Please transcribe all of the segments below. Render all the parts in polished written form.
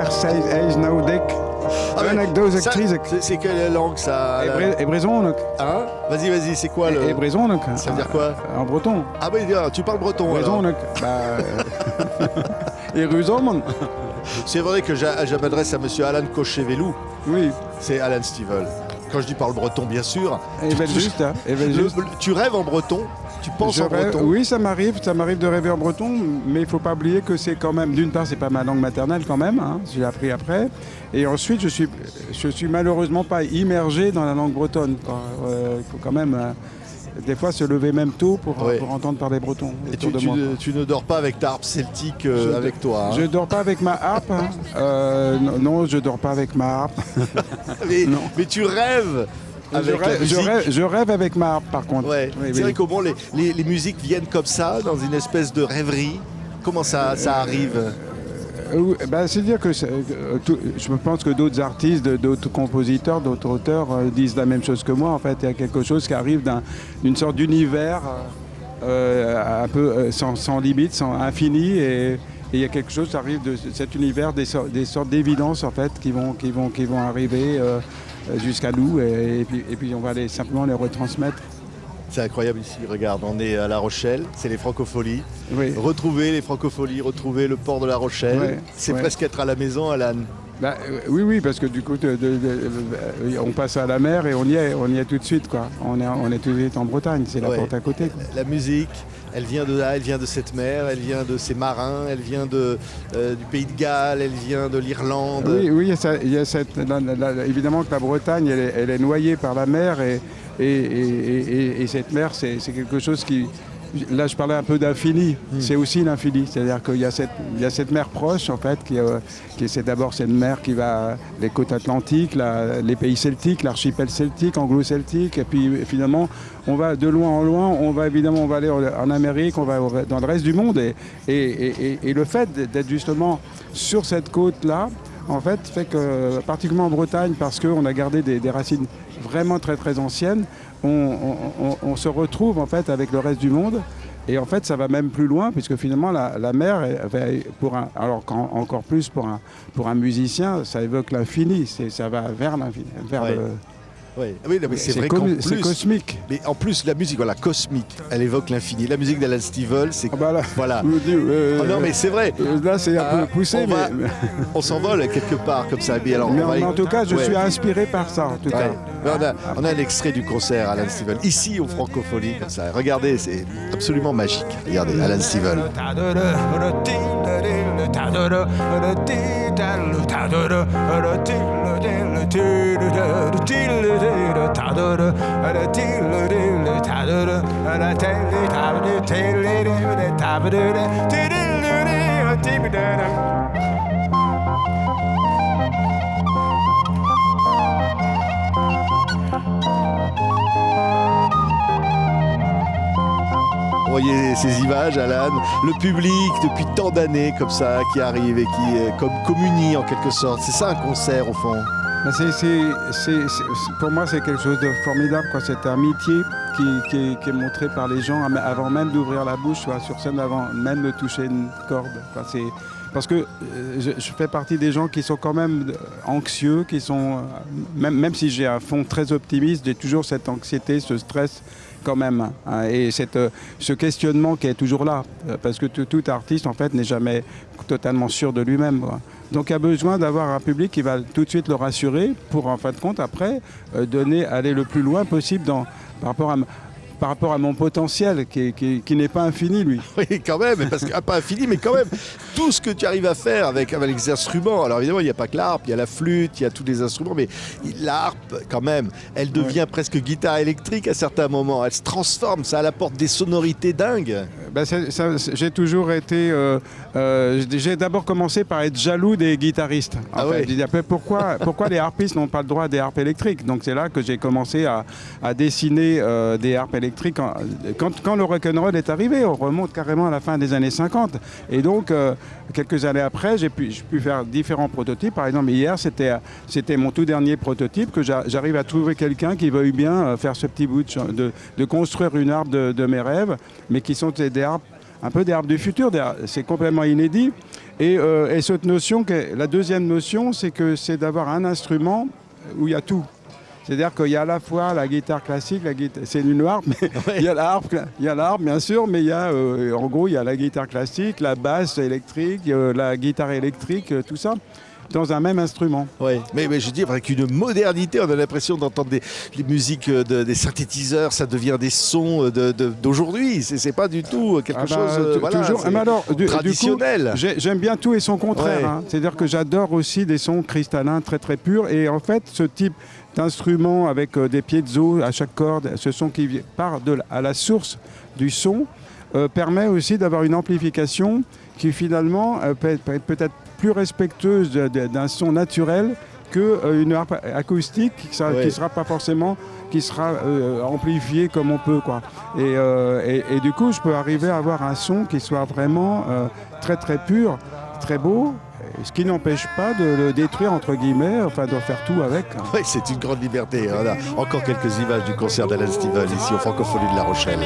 is no dick. C'est quelle langue ça? Hébraison. Hein? Vas-y, c'est quoi le... Hébraison. Ça veut dire quoi? En breton. Ah oui, tu parles breton. Hébraison. Hébraison. C'est vrai que je m'adresse à monsieur Alan Kochevelou. Oui. C'est Alan Stivell. Quand je dis parle breton, bien sûr. Tu rêves en breton? Tu penses en breton? Oui, ça m'arrive de rêver en breton, mais il ne faut pas oublier que c'est quand même, d'une part, c'est pas ma langue maternelle quand même, hein, j'ai appris après, et ensuite, je suis malheureusement pas immergé dans la langue bretonne. Il faut quand même, des fois, se lever même tôt pour entendre parler breton. Et tu ne dors pas avec ta harpe celtique avec toi? Je dors pas avec ma harpe. Non, je dors pas avec ma harpe. mais tu rêves? Je rêve avec ma harpe par contre. Ouais. C'est vrai qu'au moins les musiques viennent comme ça, dans une espèce de rêverie. Comment ça arrive? C'est-à-dire que je pense que d'autres artistes, d'autres compositeurs, d'autres auteurs disent la même chose que moi. En fait, il y a quelque chose qui arrive d'une sorte d'univers un peu sans limite, sans infini, et il y a quelque chose qui arrive de cet univers, des sortes d'évidences en fait qui vont arriver jusqu'à nous, et puis on va simplement les retransmettre. C'est incroyable ici, regarde, on est à La Rochelle, c'est les Francopholies. Oui. Retrouver les Francopholies, retrouver le port de La Rochelle, c'est presque être à la maison, Alan. Oui, parce que du coup, on passe à la mer et on y est tout de suite, quoi. On est tout de suite en Bretagne, c'est la porte à côté, quoi. La musique, elle vient de là, elle vient de cette mer, elle vient de ces marins, elle vient du Pays de Galles, elle vient de l'Irlande. Oui, évidemment que la Bretagne, elle est noyée par la mer, et cette mer, c'est quelque chose qui... Là, je parlais un peu d'infini. C'est aussi l'infini. C'est-à-dire qu'il y a cette mer proche, en fait, c'est d'abord cette mer qui va les côtes atlantiques, les pays celtiques, l'archipel celtique, anglo-celtique. Et puis, finalement, on va de loin en loin. On va aller en Amérique, on va dans le reste du monde. Et le fait d'être justement sur cette côte-là, en fait que, particulièrement en Bretagne, parce qu'on a gardé des racines vraiment très, très anciennes, on se retrouve en fait avec le reste du monde, et en fait ça va même plus loin, puisque finalement la mer, encore plus pour un musicien, ça évoque l'infini, ça va vers l'infini, Oui, mais c'est vrai qu'en plus, c'est cosmique. Mais en plus, la musique, cosmique, elle évoque l'infini. La musique d'Alan Stivell, c'est... Voilà. Non, mais c'est vrai. Là, c'est un peu poussé, on s'envole quelque part, comme ça. Mais en tout cas, je suis inspiré par ça, en tout cas. On a un extrait du concert, Alan Stivell, ici, aux Francopholies, comme ça. Regardez, c'est absolument magique. Regardez, Alan Stivell. Vous voyez ces images, Alan, le public depuis tant d'années comme ça qui arrive et qui communie en quelque sorte. C'est ça un concert au fond. Pour moi, c'est quelque chose de formidable, quoi. Cette amitié qui est montrée par les gens avant même d'ouvrir la bouche, soit sur scène, avant même de toucher une corde. Parce que je fais partie des gens qui sont quand même anxieux, qui sont, même si j'ai un fond très optimiste, j'ai toujours cette anxiété, ce stress quand même, hein, et ce questionnement qui est toujours là, parce que tout artiste en fait n'est jamais totalement sûr de lui-même, quoi. Donc il y a besoin d'avoir un public qui va tout de suite le rassurer pour en fin de compte après aller le plus loin possible par rapport à mon potentiel qui n'est pas infini, lui. Oui, quand même, parce que pas infini, mais quand même, tout ce que tu arrives à faire avec les instruments. Alors évidemment, il n'y a pas que l'harpe, il y a la flûte, il y a tous les instruments, mais la harpe, quand même, elle devient presque guitare électrique à certains moments. Elle se transforme, ça apporte des sonorités dingues. J'ai toujours été... j'ai d'abord commencé par être jaloux des guitaristes. J'ai dit, pourquoi les harpistes n'ont pas le droit à des harpes électriques? Donc c'est là que j'ai commencé à dessiner des harpes électriques. Quand le rock'n'roll est arrivé, on remonte carrément à la fin des années 50. Et donc, quelques années après, j'ai pu faire différents prototypes. Par exemple, hier, c'était mon tout dernier prototype, que j'arrive à trouver quelqu'un qui veuille bien faire ce petit bout de construire une harpe de mes rêves, mais qui sont des harpes, un peu des harpes du futur. C'est complètement inédit. Et cette notion, la deuxième notion, c'est d'avoir un instrument où il y a tout. C'est-à-dire qu'il y a à la fois la guitare classique, c'est une harpe, mais il y a la harpe bien sûr, mais il y a, en gros, il y a la guitare classique, la basse électrique, la guitare électrique, tout ça, dans un même instrument. Oui, mais je dis avec une modernité, on a l'impression d'entendre les musiques des synthétiseurs, ça devient des sons d'aujourd'hui. C'est pas du tout quelque chose traditionnel. Du coup, j'aime bien tout et son contraire. Ouais. Hein. C'est-à-dire que j'adore aussi des sons cristallins très très purs. Et en fait, ce type d'instrument avec des piezo à chaque corde, ce son qui part à la source du son, permet aussi d'avoir une amplification qui finalement peut être peut-être plus respectueuse d'un son naturel qu'une harpe acoustique qui sera pas forcément amplifiée comme on peut, quoi. Et du coup, je peux arriver à avoir un son qui soit vraiment très très pur, très beau. Ce qui n'empêche pas de le détruire, entre guillemets, enfin de faire tout avec. Oui, c'est une grande liberté. On a encore quelques images du concert d'Alan Stivell ici au Francophonie de La Rochelle.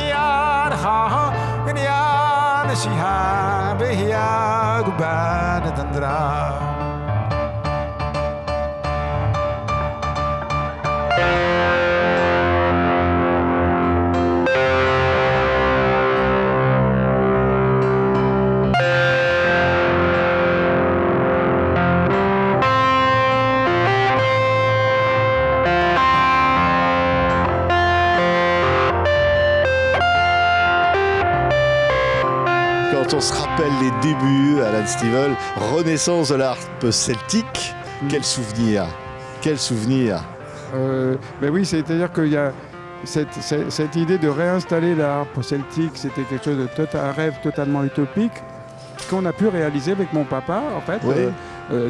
On se rappelle les débuts, Alan Stivell, renaissance de la harpe celtique. Quel souvenir! Quel souvenir! Ben oui, c'est-à-dire qu'il y a cette idée de réinstaller la harpe celtique, c'était quelque chose un rêve totalement utopique qu'on a pu réaliser avec mon papa, en fait,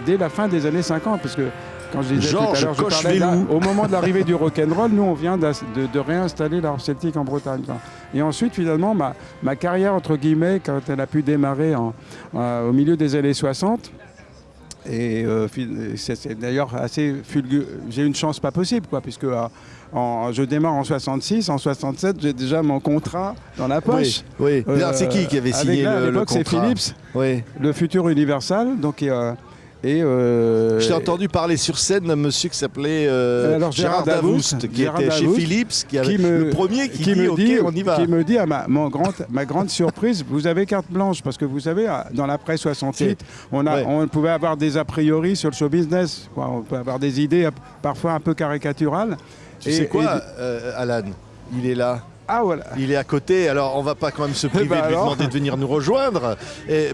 dès la fin des années 50, parce que quand je disais tout à l'heure, je parlais au moment de l'arrivée du rock'n'roll, nous on vient de réinstaller l'harpe celtique en Bretagne. Et ensuite, finalement, ma carrière, entre guillemets, quand elle a pu démarrer au milieu des années 60, et c'est d'ailleurs assez fulgurant. J'ai une chance pas possible, quoi, puisque je démarre en 66, en 67, j'ai déjà mon contrat dans la poche. Oui. C'est qui avait signé le contrat? C'est Philips, le futur Universal. Donc, j'ai entendu parler sur scène d'un monsieur qui s'appelait Gérard Davoust, qui était chez Philips, le premier qui dit OK, on y va. Qui me dit à ma grande surprise, vous avez carte blanche, parce que vous savez, dans l'après 68, on pouvait avoir des a priori sur le show business, quoi. On peut avoir des idées parfois un peu caricaturales. Tu sais quoi, Alan, il est là. Ah, voilà. Il est à côté, alors on va pas quand même se priver de lui demander de venir nous rejoindre,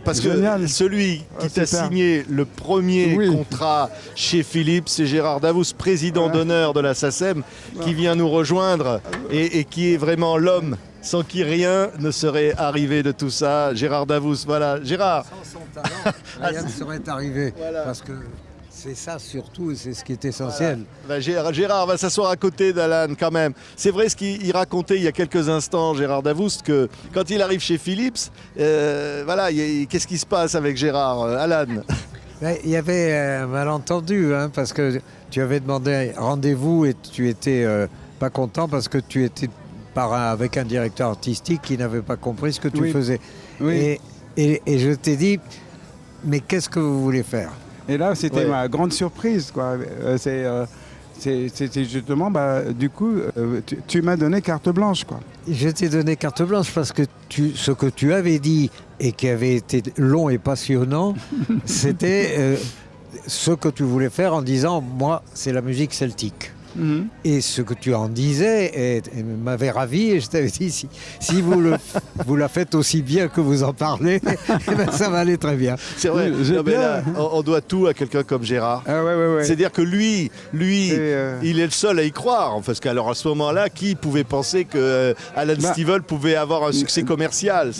parce que celui qui t'a signé le premier contrat chez Philips, c'est Gérard Davoust, président d'honneur de la SACEM, qui vient nous rejoindre et qui est vraiment l'homme sans qui rien ne serait arrivé de tout ça. Gérard Davoust, voilà. Gérard. Sans son talent, rien ne serait arrivé, parce que c'est ça surtout, et c'est ce qui est essentiel. Voilà. Gérard va s'asseoir à côté d'Alan quand même. C'est vrai ce qu'il racontait il y a quelques instants, Gérard Davoust, que quand il arrive chez Philips, qu'est-ce qui se passe avec Gérard, Alan? Il y avait un malentendu, parce que tu avais demandé rendez-vous et tu étais pas content parce que tu étais avec un directeur artistique qui n'avait pas compris ce que tu faisais. Oui. Et je t'ai dit, mais qu'est-ce que vous voulez faire? Et là, c'était ma grande surprise, quoi. C'est justement, du coup, tu m'as donné carte blanche, quoi. Je t'ai donné carte blanche parce que ce que tu avais dit et qui avait été long et passionnant, c'était ce que tu voulais faire en disant, moi, c'est la musique celtique. Mm-hmm. Et ce que tu en disais m'avait ravi, et je t'avais dit, si vous la faites aussi bien que vous en parlez, ça va aller très bien. C'est vrai, on doit tout à quelqu'un comme Gérard. C'est-à-dire que lui il est le seul à y croire, parce qu'alors à ce moment-là, qui pouvait penser que Alan Stivell pouvait avoir un succès commercial?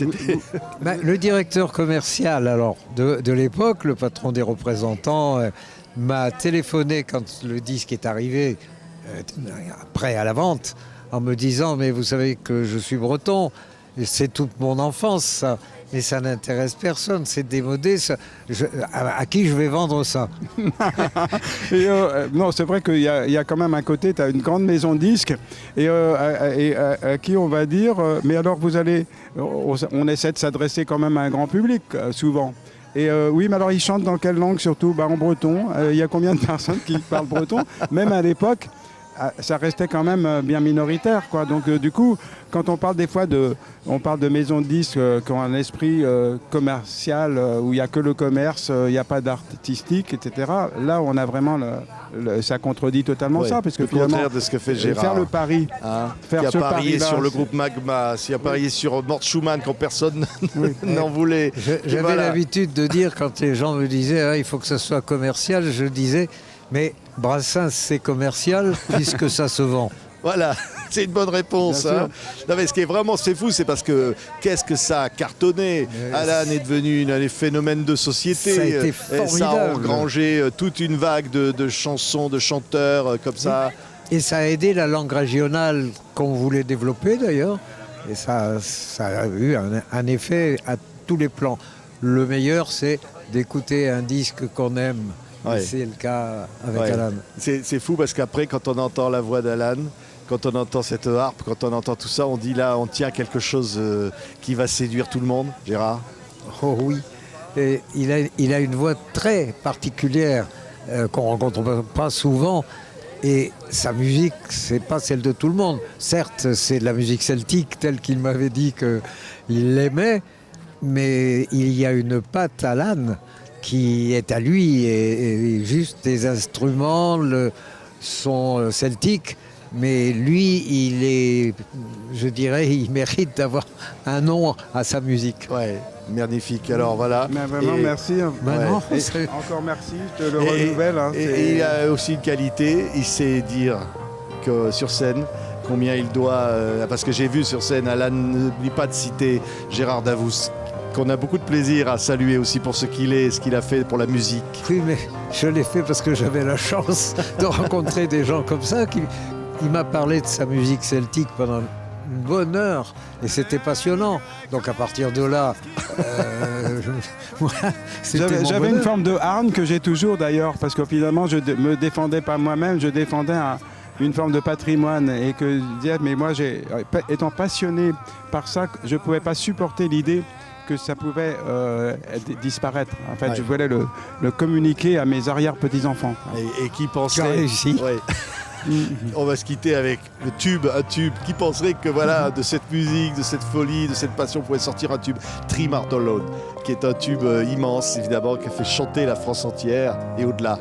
Le directeur commercial de l'époque, le patron des représentants, m'a téléphoné quand le disque est arrivé, prêt à la vente, en me disant, mais vous savez que je suis breton, c'est toute mon enfance, ça, mais ça n'intéresse personne, c'est démodé, à qui je vais vendre ça? Non, c'est vrai qu'il y a quand même un côté, tu as une grande maison de disques, et à qui on va dire, mais alors on essaie de s'adresser quand même à un grand public, souvent. Et oui, mais alors ils chantent dans quelle langue surtout? En breton. Il y a combien de personnes qui parlent breton? Même à l'époque, ça restait quand même bien minoritaire, quoi. Donc du coup, quand on parle des fois on parle de maisons de disques qui ont un esprit commercial où il n'y a que le commerce, il n'y a pas d'artistique, etc. Là, on a vraiment ça contredit totalement ça, parce que le finalement, contraire de ce que fait Gérard. faire le pari, qui a parié sur le groupe Magma, qui a parié sur Mort Schumann quand personne n'en voulait. J'avais l'habitude de dire, quand les gens me disaient il faut que ça soit commercial, je disais mais Brassens c'est commercial puisque ça se vend. Voilà, c'est une bonne réponse. Hein. Non, mais ce qui est vraiment fou, c'est parce que qu'est-ce que ça a cartonné. Alan est devenu un phénomène de société. Ça a été formidable. Ça a engrangé toute une vague de chansons, de chanteurs comme ça. Et ça a aidé la langue régionale qu'on voulait développer d'ailleurs. Et ça a eu un effet à tous les plans. Le meilleur, c'est d'écouter un disque qu'on aime. Ouais. C'est le cas avec Alan. C'est fou parce qu'après, quand on entend la voix d'Alan, quand on entend cette harpe, quand on entend tout ça, on dit là, on tient quelque chose qui va séduire tout le monde, Gérard. Oh oui. Et il a une voix très particulière qu'on ne rencontre pas souvent. Et sa musique, c'est pas celle de tout le monde. Certes, c'est de la musique celtique telle qu'il m'avait dit qu'il l'aimait, mais il y a une patte Alan qui est à lui, et juste des instruments sont celtiques, mais lui, je dirais, il mérite d'avoir un nom à sa musique. Ouais, magnifique. Alors voilà. Mais vraiment, merci. Encore merci, je te le renouvelle. Et il a aussi une qualité, il sait dire que sur scène, combien il doit, parce que j'ai vu sur scène, Alan n'oublie pas de citer Gérard Davoust, qu'on a beaucoup de plaisir à saluer aussi pour ce qu'il est, ce qu'il a fait pour la musique. Oui, mais je l'ai fait parce que j'avais la chance de rencontrer des gens comme ça. Il m'a parlé de sa musique celtique pendant une bonne heure et c'était passionnant. Donc à partir de là, j'avais une forme de hargne que j'ai toujours d'ailleurs, parce que finalement je me défendais pas moi-même, je défendais une forme de patrimoine, et que mais moi, étant passionné par ça, je pouvais pas supporter l'idée que ça pouvait disparaître. En fait, je voulais le communiquer à mes arrière-petits-enfants. Et qui penserait... réussi. Ouais. On va se quitter avec un tube. Qui penserait que voilà, de cette musique, de cette folie, de cette passion pouvait sortir un tube, Trimartolone, qui est un tube immense, évidemment, qui a fait chanter la France entière et au-delà.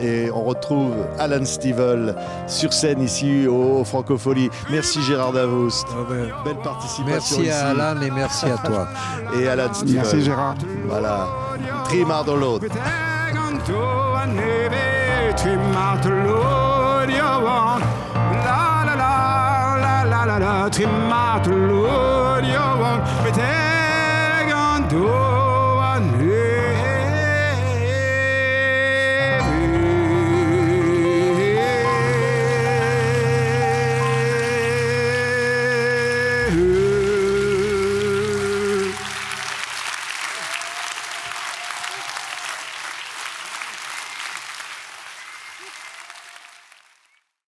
Et on retrouve Alan Stivell sur scène ici au Francophonie. Merci Gérard Davoust. Belle participation. Merci ici. à Alan et merci à toi. Et Alan Stivell. Merci Gérard. Voilà. Trimartolone.